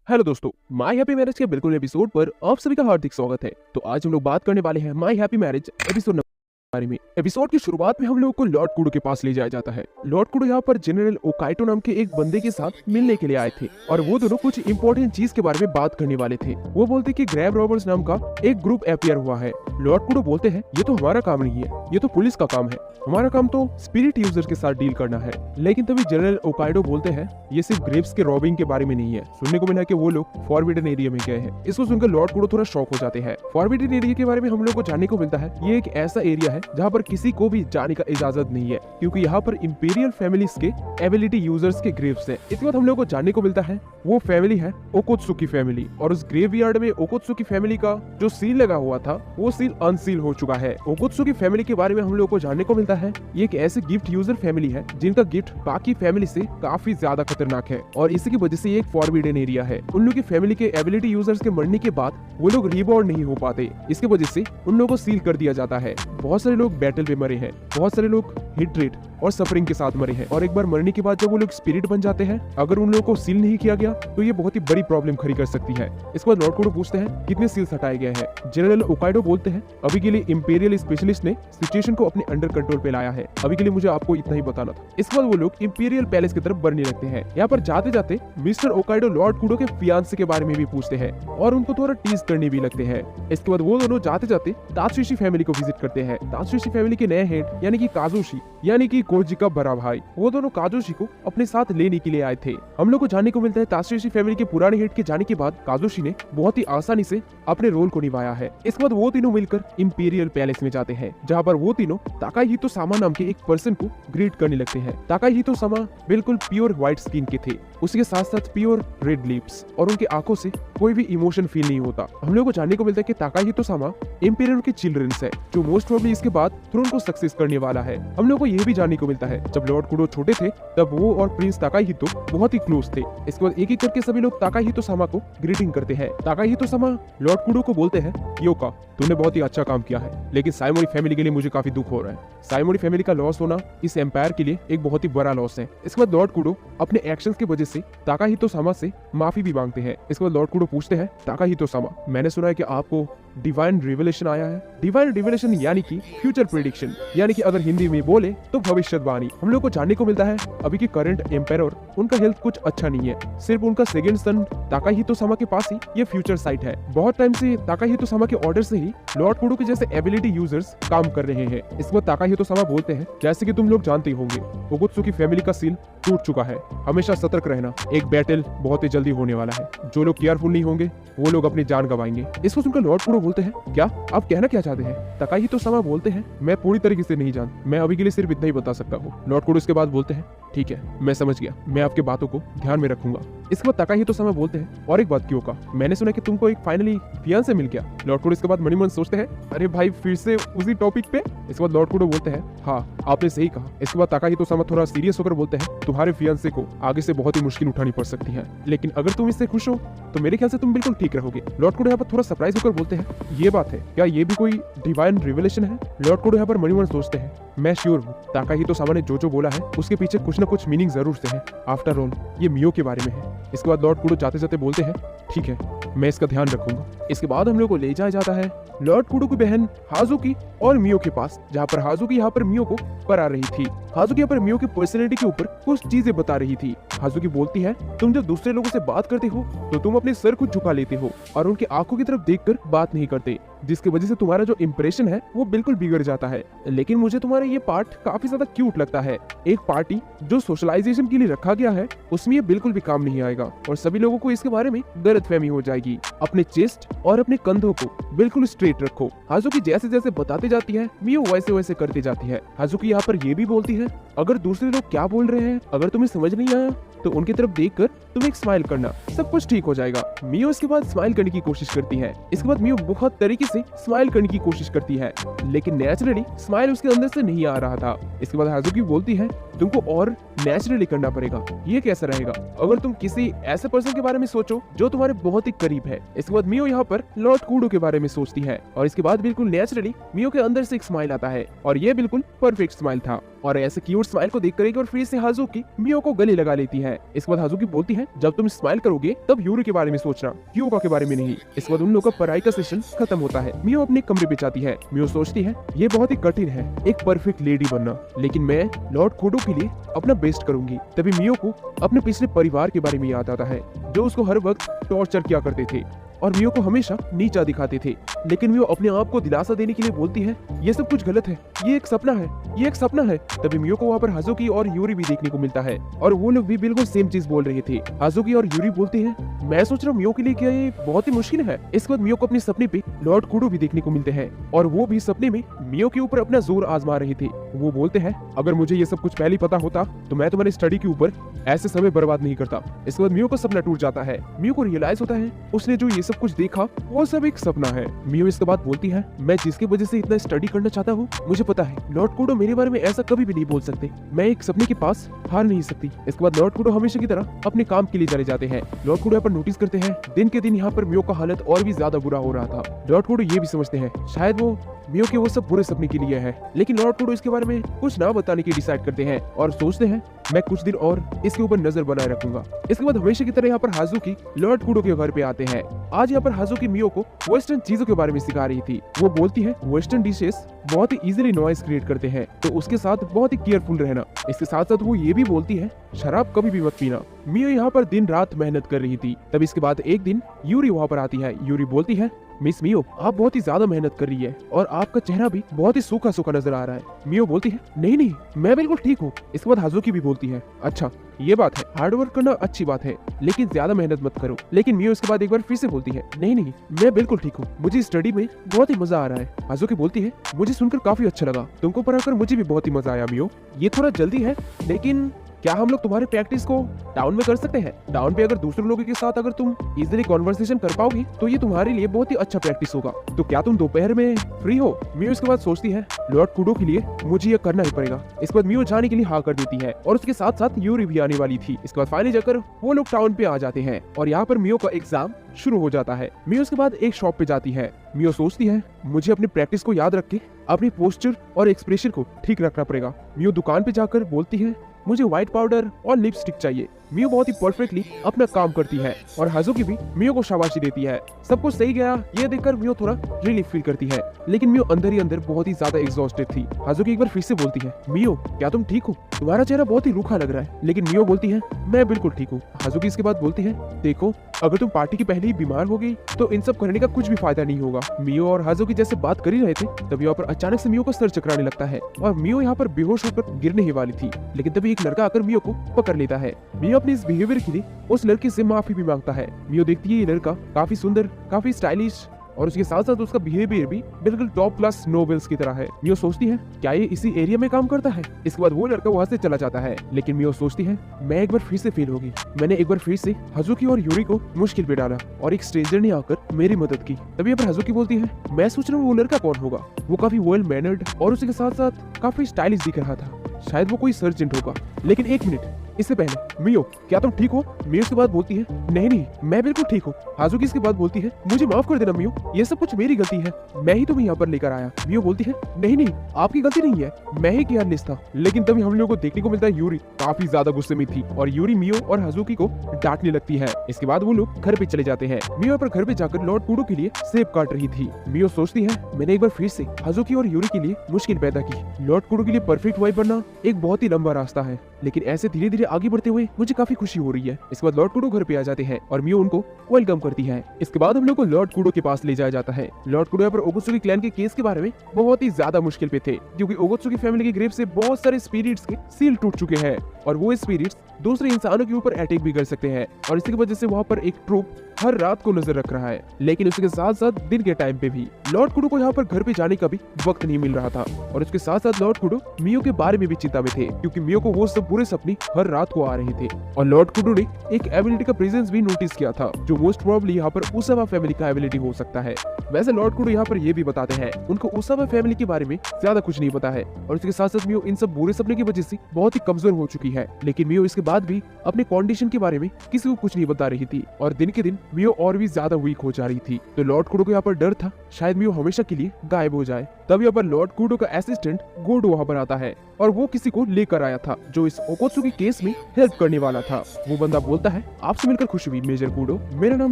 Hello दोस्तों, my happy marriage के बिल्कुल एपिसोड पर आप सभी का हार्दिक स्वागत है। तो आज हम लोग बात करने वाले हैं my happy marriage episode number बारे में। एपिसोड की शुरुआत में हम लोगों को लॉर्ड कुडो के पास ले जाया जाता है। लॉर्ड कुडो यहाँ पर जनरल ओकाइटो नाम के एक बंदे के साथ मिलने के लिए आए थे और वो दोनों कुछ इंपॉर्टेंट चीज के बारे में बात करने वाले थे। वो बोलते कि ग्रैब रॉबर्स नाम का एक ग्रुप अपियर हुआ है। लॉर्ड कुडो बोलते हैं ये तो हमारा काम नहीं है, ये तो पुलिस का काम है, हमारा काम तो स्पिरिट यूजर के साथ डील करना है। लेकिन तभी जनरल ओकाइडो बोलते हैं ये सिर्फ ग्रेप्स के रॉबिंग के बारे में नहीं है। सुनने को मिला कि वो लोग फॉरबिडन एरिया में गए हैं। इसको सुनकर लॉर्ड कुडो थोड़ा शॉक हो जाते हैं। फॉरबिडन एरिया के बारे में हम लोग को जानने को मिलता है ये एक ऐसा एरिया है जहाँ पर किसी को भी जाने का इजाजत नहीं है, क्योंकि यहाँ पर इंपीरियल फैमिलीज के एबिलिटी यूजर्स के ग्रेव्स है। इसके बाद हम लोग को जानने को मिलता है वो फैमिली है ओकोत्सुकी फैमिली, और उस ग्रेवयार्ड में ओकोत्सुकी फैमिली का जो सील लगा हुआ था वो सील अनसील हो चुका है। ओकोत्सुकी फैमिली के बारे में हम लोग को जानने को मिलता है ये एक ऐसे गिफ्ट यूजर फैमिली है जिनका गिफ्ट बाकी फैमिली से काफी ज्यादा खतरनाक है, और इसी की वजह से ये एक फॉरबिडन एरिया है। उन लोग की फैमिली के एबिलिटी यूजर्स के मरने के बाद वो लोग रिबॉर्न नहीं हो पाते, इसके वजह से उन लोगों को सील कर दिया जाता है। बहुत सारे लोग बैटल पे मरे हैं, बहुत सारे लोग हिट रेट और सफरिंग के साथ मरे हैं, और एक बार मरने के बाद जब वो लोग स्पिरिट बन जाते हैं, अगर उन लोगों को सील नहीं किया गया तो ये बहुत ही बड़ी प्रॉब्लम खड़ी कर सकती है। इसके बाद लॉर्ड कुडो पूछते हैं कितने सील्स हटाए गए हैं। जनरल ओकाइडो बोलते हैं अभी के लिए इंपीरियल स्पेशलिस्ट ने सिचुएशन को अपने अंडर कंट्रोल पे लाया है, अभी के लिए मुझे आपको इतना ही बताना था। इसके बाद वो लोग इंपीरियल पैलेस की तरफ बढ़ने लगते हैं। यहाँ पर जाते जाते मिस्टर ओकाइडो लॉर्ड कुडो के फियांसे के बारे में भी पूछते हैं और उनको थोड़ा टीज करने भी लगते हैं। इसके बाद वो दोनों जाते जाते तात्सुशी फैमिली को विजिट करते हैं। तात्सुशी फैमिली के नए हेड यानी कि काजुशी यानी कि कोजी का बड़ा भाई, वो दोनों काजुशी को अपने साथ लेने के लिए आए थे। हम लोग को जानने को मिलता है तात्सुशी फैमिली के पुराने हेड के जाने के बाद काजुशी ने बहुत ही आसानी से अपने रोल को निभाया है। इसके बाद वो तीनों मिलकर इंपीरियल पैलेस में जाते हैं, जहाँ पर वो तीनों ताकाहितो सामा नाम के एक पर्सन को ग्रीट करने लगते हैं। ताकाहितो सामा बिल्कुल प्योर व्हाइट स्किन के थे, उसके साथ साथ प्योर रेड लिप्स, और उनके आंखों से कोई भी इमोशन फील नहीं होता। हम लोग को जानने को मिलता है कि ताकाहितो सामा इंपीरियल के चिल्ड्रंस है, जो मोस्ट प्रोबेबली इसके बाद थ्रोन को सक्सेस करने वाला है। हम लोग को यह भी जानने को मिलता है जब लॉर्ड कुडो छोटे थे तब वो और प्रिंस ताकाहितो बहुत ही क्लोज थे। इसके बाद एक एक करके सभी लोग ताकाहितो सामा को ग्रीटिंग करते हैं। ताकाहितो सामा लॉर्ड कुडो को बोलते हैं योका तूने बहुत ही अच्छा काम किया है, लेकिन साइमोरी फैमिली के लिए मुझे काफी दुख हो रहा है। साइमोरी फैमिली का लॉस होना इस एम्पायर के लिए एक बहुत ही बड़ा लॉस है। इसके बाद लॉर्ड कुडो अपने एक्शंस की वजह से ताकाहितो सामा से माफी भी मांगते हैं। इसके बाद लॉर्ड कुडो पूछते हैं ताकाहितो सामा मैंने सुना है कि आपको डिवाइन रिवेलेशन आया है। डिवाइन रिवेलेशन यानी कि फ्यूचर प्रेडिक्शन, यानी कि अगर हिंदी में बोले तो भविष्यवाणी। हम लोग को जानने को मिलता है अभी की करंट एम्पायर उनका हेल्थ कुछ अच्छा नहीं है, सिर्फ उनका सेकंड सन ताकाहितो सामा के पास ही ये फ्यूचर साइट है। बहुत टाइम से ताकाहितो सामा के ऑर्डर से ही लॉर्ड कुडो के जैसे एबिलिटी यूजर्स काम कर रहे हैं। इसके बाद ताकाहितो सामा बोलते हैं जैसे कि तुम लोग जानते होंगे ओगुत्सुकी फैमिली का सील टूट चुका है, हमेशा सतर्क रहना, एक बैटल बहुत ही जल्दी होने वाला है, जो लोग केयरफुल नहीं होंगे वो लोग अपनी जान गंवाएंगे। इसको सुनकर लॉर्ड कुडो बोलते हैं क्या आप कहना क्या चाहते हैं। ताकाहितो सामा बोलते हैं मैं पूरी तरीके से नहीं जानता, मैं अभी के लिए सिर्फ इतना ही बता सकता हूँ। लॉर्ड कुडो इसके बाद बोलते हैं ठीक है मैं समझ गया, मैं आपके बातों को ध्यान में रखूंगा। इसके बाद ताकाहितो सामा बोलते हैं और एक बात क्यों का मैंने सुना कि तुमको एक फाइनली फियांसे मिल गया। लॉर्ड कुडो इसके बाद मनी मन सोचते हैं अरे भाई फिर से उसी टॉपिक पे। इसके बाद लॉर्ड कुडो बोलते हैं हाँ आपने सही कहा। इसके बाद ताकाहितो सामा थोड़ा सीरियस होकर बोलते हैं तुम्हारे फियांसे को आगे से बहुत ही मुश्किल उठानी पड़ सकती है, लेकिन अगर तुम इससे खुश हो तो मेरे ख्याल से तुम बिल्कुल ठीक रहोगे। लॉर्ड कुडो यहाँ पर थोड़ा सरप्राइज होकर बोलते हैं ये बात है क्या, ये भी कोई डिवाइन रिवेलेशन है। लॉर्ड कुडो यहाँ पर मनी मन सोचते हैं मैं श्योर हूँ ताकाहितो सामा ने जो बोला है उसके पीछे कुछ न कुछ मीनिंग जरूर से है, आफ्टर ऑल ये मियो के बारे में है। इसके बाद लॉर्ड कुडो जाते जाते बोलते हैं ठीक है मैं इसका ध्यान रखूंगा। इसके बाद हम लोग को ले जाया जाता है लॉर्ड कुडो की बहन हाजुकी और मियो के पास, जहाँ पर हाजुकी यहाँ पर मियो को पढ़ा रही थी। हाजुकी यहाँ पर मियो की पर्सनैलिटी के ऊपर कुछ चीजें बता रही थी। हाजुकी बोलती है तुम जब दूसरे लोगों से बात करते हो तो तुम अपने सर को झुका लेते हो और उनकी आंखों की तरफ देखकर बात नहीं करते, जिसकी वजह से तुम्हारा जो इंप्रेशन है वो बिल्कुल बिगड़ जाता है। लेकिन मुझे तुम्हारा ये पार्ट काफी ज्यादा क्यूट लगता है। एक पार्टी जो सोशलाइजेशन के लिए रखा गया है उसमें ये बिल्कुल भी काम नहीं आएगा और सभी लोगों को इसके बारे में गलतफहमी हो जाएगी। अपने चेस्ट और अपने कंधों को बिल्कुल स्ट्रेट रखो। हाजुकी जैसे जैसे बताती जाती है मियो वैसे वैसे करती जाती है। हाजुकी यहाँ पर ये भी बोलती है अगर दूसरे लोग क्या बोल रहे हैं अगर तुम्हें समझ नहीं आया तो उनकी तरफ देखकर तुम एक स्माइल करना, सब कुछ ठीक हो जाएगा। मियो इसके बाद स्माइल करने की कोशिश करती है। इसके बाद मियो बहुत तरीके से स्माइल करने की कोशिश करती है, लेकिन नेचुरली स्माइल उसके अंदर से नहीं आ रहा था। इसके बाद हाजुकी बोलती है तुमको और नेचुरली करना पड़ेगा। ये कैसा रहेगा अगर तुम किसी ऐसे पर्सन के बारे में सोचो जो तुम्हारे बहुत ही करीब है। इसके बाद मियो यहाँ पर लॉर्ड कुडो के बारे में सोचती है और इसके बाद बिल्कुल नेचुरली मियो के अंदर से एक स्माइल आता है और ये बिल्कुल परफेक्ट स्माइल था। और ऐसे क्यूट स्माइल को देखकर एक बार फिर से हाजुकी मियो को गले लगा लेती है। इसके बाद हाजुकी बोलती है जब तुम स्माइल करोगे तब यूरी के बारे में सोचना, ह्यूगो के बारे में नहीं। इसके बाद उन लोगों का पढ़ाई का सेशन खत्म होता है। मियो अपने कमरे पे जाती है। मियो सोचती है ये बहुत ही कठिन है एक परफेक्ट लेडी बनना, लेकिन मैं लॉर्ड कुडो के लिए अपना बेस्ट करूंगी। तभी मियो को अपने पिछले परिवार के बारे में याद आता है जो उसको हर वक्त टॉर्चर किया करते थे और मियो को हमेशा नीचा दिखाते थे। लेकिन मियो अपने आप को दिलासा देने के लिए बोलती है ये सब कुछ गलत है, ये एक सपना है, ये एक सपना है। तभी मियो को वहाँ पर हाजुकी और यूरी भी देखने को मिलता है और वो लोग भी बिल्कुल सेम चीज बोल रहे थे। हाजुकी और यूरी बोलते हैं मैं सोच रहा हूँ मियो के लिए क्या ये बहुत ही मुश्किल है। इसके बाद मियो को अपने सपने पे लॉर्ड कुडो भी देखने को मिलते हैं और वो भी सपने में मियो के ऊपर अपना जोर आजमा रहे थे। वो बोलते हैं अगर मुझे ये सब कुछ पहले पता होता तो मैं तुम्हारी स्टडी के ऊपर ऐसे समय बर्बाद नहीं करता। इसके बाद मियो का सपना टूट जाता है। मियो को रियलाइज होता है उसने जो ये सब कुछ देखा वो सब एक सपना है। मियो इसके बाद बोलती है मैं जिसकी वजह से इतना स्टडी करना चाहता हूँ मुझे पता है लॉर्ड कुडो मेरे बारे में ऐसा कभी भी नहीं बोल सकते, मैं एक सपने के पास हार नहीं सकती। इसके बाद लॉर्ड कुडो हमेशा की तरह अपने काम के लिए चले जाते हैं। लॉर्ड कुडो यहाँ पर नोटिस करते हैं दिन के दिन यहाँ पर मियो का हालत और भी ज्यादा बुरा हो रहा था। लॉर्ड कुडो ये भी समझते हैं शायद वो मियो के वो सब बुरे सपने के लिए है, लेकिन लॉर्ड कुडो इसके बारे में कुछ ना बताने की डिसाइड करते हैं और सोचते हैं मैं कुछ दिन और इसके ऊपर नजर बनाए रखूंगा। इसके बाद हमेशा की तरह यहाँ पर हाजुकी लॉर्ड कुडो के घर पे आते हैं। आज यहाँ पर हाजुकी मियो को वेस्टर्न चीजों के बारे में सिखा रही थी। वो बोलती है वेस्टर्न डिशेस बहुत ही इजीली नॉइस क्रिएट करते हैं तो उसके साथ बहुत ही केयरफुल रहना। इसके साथ साथ वो ये भी बोलती है शराब कभी भी मत पीना। मियो यहाँ पर दिन रात मेहनत कर रही थी। तब इसके बाद एक दिन यूरी वहाँ पर आती है। यूरी बोलती है मिस मियो आप बहुत ही ज्यादा मेहनत कर रही है और आपका चेहरा भी बहुत ही सूखा सूखा नजर आ रहा है। मियो बोलती है नहीं नहीं मैं बिल्कुल ठीक हूँ। इसके बाद हाजुकी भी बोलती है अच्छा ये बात है, हार्ड वर्क करना अच्छी बात है लेकिन ज्यादा मेहनत मत करो। लेकिन मियो इसके बाद एक बार फिर से बोलती है नहीं नहीं मैं बिल्कुल ठीक हूँ, मुझे स्टडी में बहुत ही मजा आ रहा है। हाजुकी बोलती है मुझे सुनकर काफी अच्छा लगा, तुमको पढ़ाकर मुझे भी बहुत ही मजा आया मियो। ये थोड़ा जल्दी है लेकिन क्या हम लोग तुम्हारे प्रैक्टिस को टाउन में कर सकते हैं? टाउन पे अगर दूसरे लोगों के साथ अगर तुम इजीली कॉन्वर्सेशन कर पाओगी तो ये तुम्हारे लिए बहुत ही अच्छा प्रैक्टिस होगा। तो क्या तुम दोपहर में फ्री हो? मियो इसके बाद सोचती है लॉर्ड कुडो के लिए मुझे ये करना ही पड़ेगा। इसके बाद मियो जाने के लिए हाँ कर देती है और उसके साथ साथ यूरी भी आने वाली थी। इसके बाद फाइनली जाकर वो लोग टाउन पे आ जाते हैं और यहाँ पर मियो का एग्जाम शुरू हो जाता है। मियो उसके बाद एक शॉप पे जाती है। मियो सोचती है मुझे अपनी प्रैक्टिस को याद रख के अपनी पोस्चर और एक्सप्रेशन को ठीक रखना पड़ेगा। मियो दुकान पे जाकर बोलती है मुझे व्हाइट पाउडर और लिपस्टिक चाहिए। मियो बहुत ही परफेक्टली अपना काम करती है और हाजुकी भी मियो को शाबाशी देती है। सब कुछ सही गया ये देखकर मियो थोड़ा रिलीफ फील करती है, लेकिन मियो अंदर ही अंदर बहुत ही ज्यादा एग्जॉस्टेड थी। हाजुकी एक बार फिर से बोलती है मियो क्या तुम ठीक हो? तुम्हारा चेहरा बहुत ही रूखा लग रहा है। लेकिन मियो बोलती है मैं बिल्कुल ठीक हूँ। हाजुकी इसके बाद बोलती है देखो अगर तुम पार्टी के पहले ही बीमार हो गई तो इन सब करने का कुछ भी फायदा नहीं होगा। मियो और हाजुकी जैसे बात कर ही रहे थे तभी यहाँ पर अचानक से मियो को सर चकराने लगता है और मियो यहाँ पर बेहोश होकर गिरने ही वाली थी, लेकिन तभी एक लड़का आकर मियो को पकड़ लेता है। मियो अपने इस बिहेवियर के लिए उस लड़के से माफी भी मांगता है। मियो देखती है ये लड़का काफी सुंदर, काफी स्टाइलिश और उसके साथ साथ उसका बिहेवियर भी बिल्कुल टॉप क्लास नोबल्स की तरह है। मियो सोचती है क्या ये इसी एरिया में काम करता है? इसके बाद वो लड़का वहाँ से चला जाता है, लेकिन मियो सोचती है मैं एक बार फिर से फेल होगी। मैंने एक बार फिर से हाजुकी और यूरी को मुश्किल पे डाला और एक स्ट्रेंजर ने आकर मेरी मदद की। तभी पर हाजुकी बोलती है मैं सोच रहा हूँ वो लड़का कौन होगा। वो काफी वेल मैनर्ड और उसके साथ साथ काफी स्टाइलिश दिख रहा था, शायद वो कोई सर्जेंट होगा। लेकिन एक मिनट इससे पहले मियो क्या तुम ठीक हो? मियो इसके बाद बोलती है नहीं नहीं मैं बिल्कुल ठीक हूँ। हाजुकी इसके बाद बोलती है मुझे माफ कर देना मियो, ये सब कुछ मेरी गलती है, मैं ही तुम्हें यहाँ पर लेकर आया। मियो बोलती है नहीं नहीं आपकी गलती नहीं है, मैं ही केयरलेस था। लेकिन तभी हम लोगों को देखने को मिलता है यूरी काफी ज्यादा गुस्से में थी और यूरी मियो और हाजुकी को डांटने लगती है। इसके बाद वो लोग घर पे चले जाते हैं। मियो पर घर पे जाकर लॉर्ड कुडो के लिए सेब काट रही थी। मियो सोचती है मैंने एक बार फिर से हाजुकी और यूरी के लिए मुश्किल पैदा की। लॉर्ड कुडो के लिए परफेक्ट वाइफ बनना एक बहुत ही लंबा रास्ता है, लेकिन ऐसे धीरे धीरे आगे बढ़ते हुए मुझे काफी खुशी हो रही है। इसके बाद लॉर्ड कुडो घर पे आ जाते हैं और मियो उनको वेलकम करती है। इसके बाद हम लोग को लॉर्ड कुडो के पास ले जाया जाता है। लॉर्ड कुडो यहाँ पर ओगोत्सुकी क्लैन के केस के बारे में बहुत ही ज्यादा मुश्किल पे थे, क्योंकि ओगोत्सुकी फैमिली के ग्रेव से बहुत सारे स्पिरिट्स के सील टूट चुके हैं और वो स्पिरिट्स दूसरे इंसानों के ऊपर अटैक भी कर सकते हैं और इसी की वजह से वहाँ पर एक ट्रूप हर रात को नजर रख रहा है। लेकिन उसके साथ साथ दिन के टाइम पे भी लॉर्ड कुडो को यहाँ पर घर पे जाने का भी वक्त नहीं मिल रहा था और उसके साथ साथ लॉर्ड कुडो मियो के बारे में भी चिंता में थे, क्योंकि मियो को वो सब बुरे सपने हर रात को आ रहे थे। और लॉर्ड कुडो ने एक एबिलिटी का प्रेजेंस भी नोटिस किया था, जो मोस्ट प्रोबेबली यहाँ पर उसावा फैमिली का एबिलिटी हो सकता है। वैसे लॉर्ड कुडो यहाँ पर ये भी बताते हैं उनको उसावा फैमिली के बारे में ज्यादा कुछ नहीं पता है और उसके साथ साथ मियो इन सब बुरे सपने की वजह से बहुत ही कमजोर हो चुकी है। लेकिन मियो इसके बाद भी अपने कंडीशन के बारे में किसी को कुछ नहीं बता रही थी और दिन के दिन मियो और भी ज्यादा वीक हो जा रही थी। तो लॉर्ड कुडो को यहाँ पर डर था शायद मियो हमेशा के लिए गायब हो जाए। तब यहाँ पर लॉर्ड कुडो का असिस्टेंट गोडो वहाँ पर आता है और वो किसी को लेकर आया था जो इस ओकोत्सुकी केस में हेल्प करने वाला था। वो बंदा बोलता है, आपसे मिलकर खुशी हुई मेजर कुडो, मेरा नाम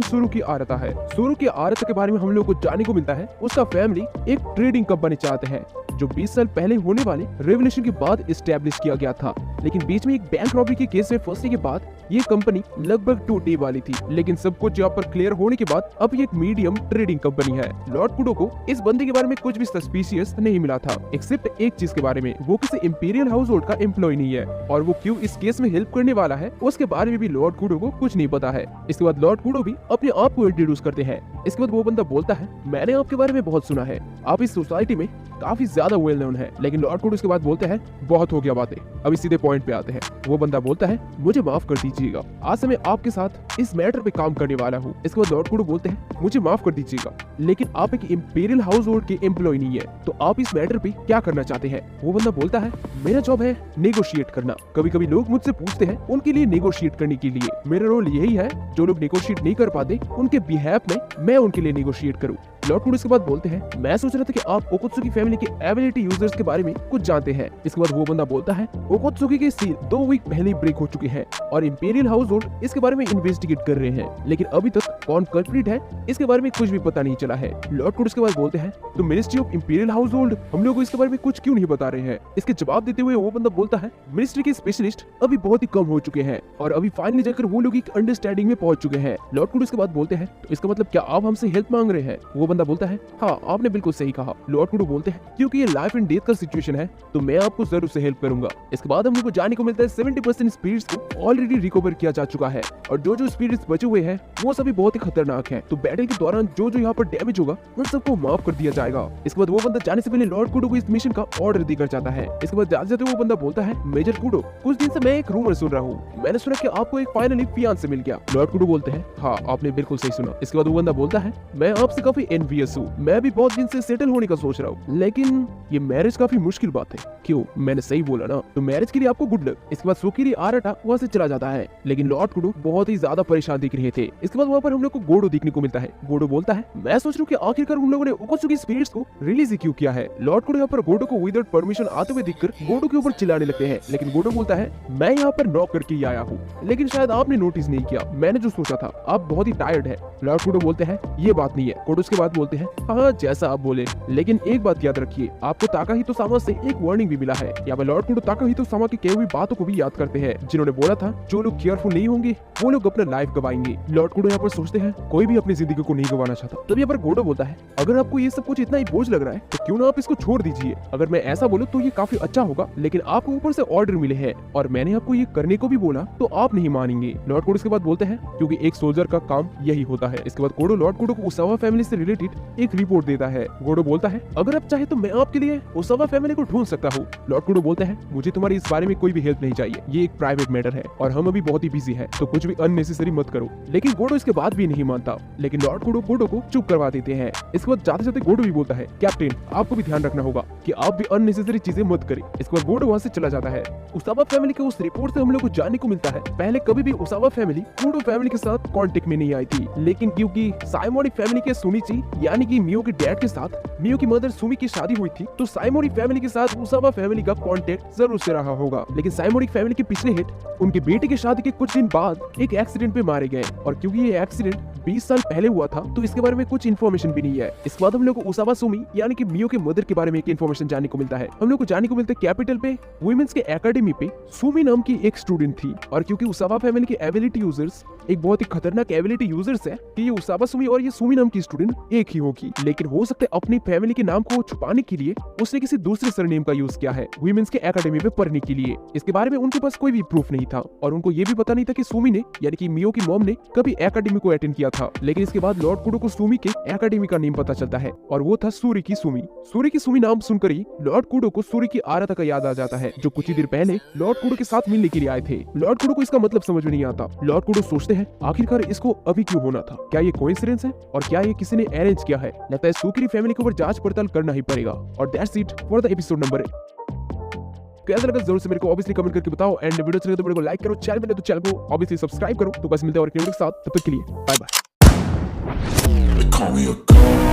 सुरुकी आरता है। सुरुकी आरता के बारे में हम लोग को जानने को मिलता है उसका फैमिली एक ट्रेडिंग कंपनी चाहते हैं जो 20 साल पहले होने वाले रेवोल्यूशन के बाद इस्टेब्लिश किया गया था, लेकिन बीच में एक बैंक रॉबरी के केस में फंसने के बाद ये कंपनी लगभग टूटने वाली थी। लेकिन सब कुछ यहाँ पर क्लियर होने के बाद अब ये एक मीडियम ट्रेडिंग कंपनी है। लॉर्ड कुडो को इस बंदे के बारे में कुछ भी सस्पिशियस नहीं मिला था एक्सेप्ट एक चीज के बारे में, वो किसी इंपीरियल हाउस होल्ड का एम्प्लॉय नहीं है और वो क्यों इस केस में हेल्प करने वाला है उसके बारे में भी लॉर्ड कुडो को कुछ नहीं पता है। इसके बाद लॉर्ड कुडो भी अपने आप को इंट्रोड्यूस करते हैं। इसके बाद वो बंदा बोलता है, मैंने आपके बारे में बहुत सुना है, आप इस सोसाइटी में काफी ज्यादा वेल नोन है। लेकिन लॉर्ड कुडो उसके बाद बोलते हैं, बहुत हो गया बातें, अभी सीधे पॉइंट पे आते हैं। वो बंदा बोलता है, मुझे माफ कर दीजिएगा, आज से मैं आपके साथ इस मैटर पे काम करने वाला हूँ। इसके बाद लॉर्ड कुडो बोलते हैं, मुझे माफ कर दीजिएगा लेकिन आप एक इंपीरियल हाउस होल्ड के एम्प्लॉय नहीं है, तो आप इस मैटर पे क्या करना चाहते हैं? वो बंदा बोलता है, मेरा जॉब है नेगोशिएट करना। कभी कभी लोग मुझसे पूछते हैं उनके लिए नेगोशिएट करने के लिए, मेरा रोल यही है जो लोग नेगोशिएट नहीं कर पाते उनके बिहाफ में मैं उनके लिए नेगोशिएट करूँ। लॉर्ड कुडो इसके बाद बोलते हैं, मैं सोच रहा था कि आप ओकोत्सुकी फैमिली के एबिलिटी यूजर्स के बारे में कुछ जानते हैं। इसके बाद वो बंदा बोलता है, ओकोत्सुकी के सील 2 वीक पहले ब्रेक हो चुके हैं और इंपीरियल हाउस होल्ड इसके बारे में इन्वेस्टिगेट कर रहे हैं, लेकिन अभी तक कौन कल्प्रिट है इसके बारे में कुछ भी पता नहीं चला है। लॉर्ड कुडो इसके बाद बोलते हैं, तो ministry of imperial house hold हम लोग को इसके बारे में कुछ क्यों नहीं बता रहे हैं? इसके जवाब देते हुए वो बंदा बोलता है, मिनिस्ट्री के स्पेशलिस्ट अभी बहुत ही कम हो चुके हैं और अभी फाइनली जाकर वो लोग एक अंडरस्टैंडिंग में पहुंच चुके हैं। लॉर्ड कुडो इसके बाद बोलते हैं, तो इसका मतलब क्या आप हमसे हेल्प मांग रहे हैं? वो बंदा बोलता है, हाँ आपने बिल्कुल सही कहा। लॉर्ड कुडो बोलते हैं, क्योंकि ये लाइफ एंड डेथ का सिचुएशन है तो मैं आपको जरूर से हेल्प करूंगा। इसके बाद हम लोग को जानने को मिलता है 70% स्पिरिट्स को ऑलरेडी रिकवर किया जा चुका है और जो स्पिरिट्स बचे हुए हैं वो सभी बहुत ही खतरनाक हैं, तो बैटल के दौरान जो यहाँ पर डैमेज होगा उन सबको माफ कर दिया जाएगा। इसके बाद वो बंदा जाने से पहले लॉर्ड कुडो को इस मिशन का ऑर्डर देकर जाता है। इसके बाद जाते जाते वो बंदा बोलता है, मेजर कुडो, कुछ दिन से मैं एक रूमर सुन रहा हूँ, मैंने सुना कि आपको एक फाइनली फियांसे मिल गया। लॉर्ड कुडो बोलते हैं, हाँ आपने बिल्कुल सही सुना। इसके बाद वो बंदा बोलता है, मैं आपसे काफी एनवियस हूँ, मैं भी बहुत दिन से सेटल होने का सोच रहा हूँ, लेकिन ये मैरिज काफी मुश्किल बात है। क्यों? मैंने सही बोला ना? तो मैरिज के लिए आपको गुड लक। इसके बाद सुकीरी आराटा वहाँ से चला जाता है, लेकिन लॉर्ड कुडो बहुत ही ज्यादा परेशान दिख रहे थे। इसके बाद वहाँ पर हम लोग को गोडो देखने को मिलता है। गोडो बोलता है, मैं सोच रहा हूँ कि आखिरकार उन लोगों ने ओकोत्सुकी स्पिरिट्स को रिलीज क्यों किया है। लॉर्ड कुडो यहाँ पर गोडो को विदाउट परमिशन आते हुए देखकर गोडो के ऊपर चिल्लाने लगते हैं, लेकिन गोडो बोलता है, मैं यहाँ पर नॉक करके ही आया हूँ, लेकिन शायद आपने नोटिस नहीं किया, मैंने जो सोचा था, आप बहुत ही टायर्ड है। लॉर्ड कुडो बोलते हैं, ये बात नहीं है। गोडो उसके बाद बोलते हैं, हाँ जैसा आप बोले, लेकिन एक बात याद रखिए, आपको ताकाहितो सामा से एक वार्निंग भी मिला है। यहाँ पर लॉर्ड कुडो ताकाहितो सामा की कही हुई बातों को भी याद करते हैं, जिन्होंने बोला था जो लोग केयरफुल नहीं होंगे वो लोग अपना लाइफ गवाएंगे। लॉर्ड कुडो यहाँ पर सोचते हैं कोई भी अपनी जिंदगी को नहीं गवाना चाहता। तब यहाँ पर गोडो बोलता है, अगर आपको ये सब कुछ इतना ही बोझ लग रहा है तो क्यों ना आप इसको छोड़ दीजिए। अगर मैं ऐसा बोलूं तो ये काफी अच्छा होगा, लेकिन आपको ऊपर से ऑर्डर मिले हैं और मैंने आपको ये करने को भी बोला तो आप नहीं मानेंगे। लॉर्ड कुडो इसके बाद बोलते हैं, क्योंकि एक सोल्जर का काम यही होता है। इसके बाद गोडो लॉर्ड कुडो को उसावा फैमिली से रिलेटेड एक रिपोर्ट देता है। गोडो बोलता है, अगर आप चाहे तो मैं आपके लिए उसावा फैमिली को ढूंढ सकता हूँ। लॉर्ड कुडो बोलते हैं, मुझे तुम्हारी इस बारे में कोई भी हेल्प नहीं चाहिए, ये एक प्राइवेट मैटर है और हम अभी बहुत ही बिजी है, तो कुछ भी अननेसेसरी मत करो। लेकिन गोडो इसके बाद भी नहीं मानता, लेकिन लॉर्ड कुडो गोडो को चुप करवा देते हैं। इसके बाद जाते जाते गोडो भी बोलता है, कैप्टन आपको भी ध्यान रखना होगा कि आप भी अननेसेसरी चीजें मत करें। इसके बाद गोडो वहाँ से चला जाता है। उसावा फैमिली के उस रिपोर्ट से हम लोग को जानने को मिलता है, पहले कभी भी उसावा फैमिली कुडो फैमिली के साथ कांटेक्ट में नहीं आई थी, लेकिन क्योंकि साइमोरी फैमिली के सुनिची यानी कि मियो के डैड के साथ मियो की मदर सुमी की शादी हुई थी, तो साइमोरी फैमिली के साथ उसावा फैमिली का कांटेक्ट जरूर से रहा होगा। लेकिन साइमोरी फैमिली के पिछले हिट उनके बेटे की शादी के कुछ दिन बाद एक एक्सीडेंट पे मारे गए और क्योंकि ये एक्सीडेंट 20 साल पहले हुआ था तो इसके बारे में कुछ इन्फॉर्मेशन भी नहीं है। इसके बाद हम लोग को उसावा सुमी यानी कि मियो के मदर के बारे में एक इन्फॉर्मेशन जानने को मिलता है। हम लोग को जानने को मिलता है कैपिटल पे वुमेन्स के एकेडमी पे सुमी नाम की एक स्टूडेंट थी और क्योंकि उसावा फैमिली के एबिलिटी यूजर्स एक बहुत ही खतरनाक एबिलिटी यूजर्स है कि ये उसावा सुमी और ये सुमी नाम की स्टूडेंट एक ही होगी, लेकिन हो सकता है अपनी फैमिली के नाम को छुपाने के लिए उसने किसी दूसरे सरनेम का यूज किया है वुमेन्स के एकेडमी में पढ़ने के लिए। इसके बारे में उनके पास कोई भी प्रूफ नहीं था और उनको ये भी पता नहीं था कि सुमी ने यानी कि मियो की मॉम ने कभी एकेडमी को अटेंड किया था। लेकिन इसके बाद लॉर्ड कुडो को सुमी के एकेडमी का नेम पता चलता है और वो था सूरी की सुमी। सूरी की सुमी नाम सुनकर ही लॉर्ड कुडो को सूरी की आराता का याद आ जाता है, जो कुछ ही देर पहले लॉर्ड कुडो के साथ मिलने के लिए आए थे। लॉर्ड कुडो को इसका मतलब समझ में नहीं आता। लॉर्ड कुडो सोचते हैं आखिरकार इसको अभी क्यों होना था, क्या ये कोइंसिडेंस है और क्या ये किसी ने अरेंज किया है? लगता है सुकीरी फैमिली के ऊपर जांच पड़ताल करना ही पड़ेगा। और that's it for the episode number 8। कैसा लगा जरूर से मेरे को ऑब्वियसली कमेंट करके बताओ एंड वीडियो अच्छा लगे तो वीडियो को लाइक करो, चैनल पे तो चैनल को ऑब्वियसली सब्सक्राइब करो। तो बस मिलते हैं और एक वीडियो के साथ, तब तक के लिए bye bye. call me a god.